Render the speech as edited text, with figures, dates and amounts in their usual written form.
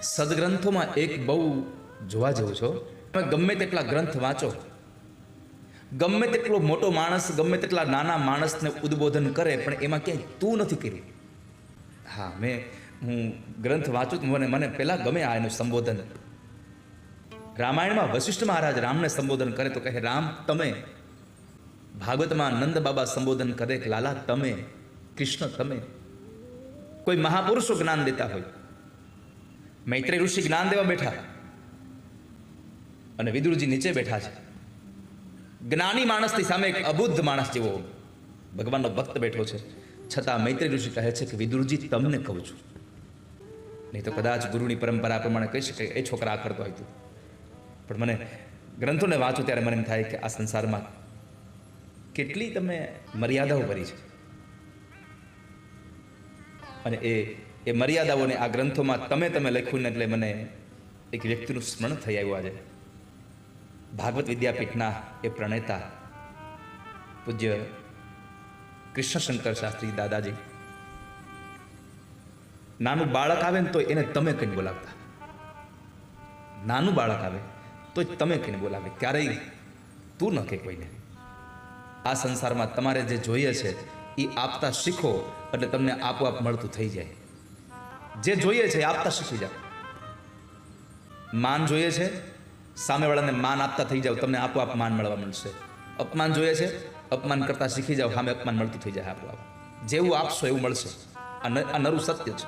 સદગ્રંથોમાં એક બહુ જોવા જેવું છો, તમે ગમે તેટલા ગ્રંથ વાંચો, ગમે તેટલો મોટો માણસ ગમે તેટલા નાના માણસને ઉદ્બોધન કરે, પણ એમાં ક્યાંય તું નથી કરી. હા, હું ગ્રંથ વાંચું મને પહેલાં ગમે આ એનું સંબોધન. રામાયણમાં વશિષ્ઠ મહારાજ રામને સંબોધન કરે તો કહે રામ તમે. ભાગવતમાં નંદ બાબા સંબોધન કરે કે લાલા તમે, કૃષ્ણ તમે. કોઈ મહાપુરુષો જ્ઞાન દેતા હોય, મૈત્રેય ઋષિ જ્ઞાન દેવા બેઠા અને વિદુરજી નીચે બેઠા છે. જ્ઞાની માણસની સામે એક અબુદ્ધ માણસ જેવો ભગવાનનો ભક્ત બેઠો છે, છતાં મૈત્રેય ઋષિ કહે છે કે વિદુરજી તમને કહું છું, નહીં તો કદાચ ગુરુની પરંપરા પ્રમાણે કહી શકે એ છોકરા આ કરતો હોય તું. પણ મને ગ્રંથોને વાંચું ત્યારે મને એમ થાય કે આ સંસારમાં કેટલી તમે મર્યાદાઓ ભરી છે, અને એ મર્યાદાઓને આ ગ્રંથોમાં તમે લખ્યું ને એટલે મને એક વ્યક્તિનું સ્મરણ થઈ આવ્યું. આજે ભાગવત વિદ્યાપીઠના એ પ્રણેતા પૂજ્ય કૃષ્ણશંકર શાસ્ત્રી દાદાજી, નાનું બાળક આવે ને તો એને તમે કહીને બોલાવતા. નાનું બાળક આવે તો તમે કહીને બોલાવે, ક્યારેય તું ન કહે કોઈને. આ સંસારમાં તમારે જે જોઈએ છે એ આપતા શીખો એટલે તમને આપોઆપ મળતું થઈ જાય. જે જોઈએ છે એ આપતા શીખી જાઓ. માન જોઈએ છે, સામેવાળાને માન આપતા થઈ જાઓ, તમને આપોઆપ માન મળવા મળશે. અપમાન જોઈએ છે, અપમાન કરતા શીખી જાઓ, સામે અપમાન મળતું થઈ જાય આપોઆપ. જેવું આપશો એવું મળશે. આ નરું સત્ય છે.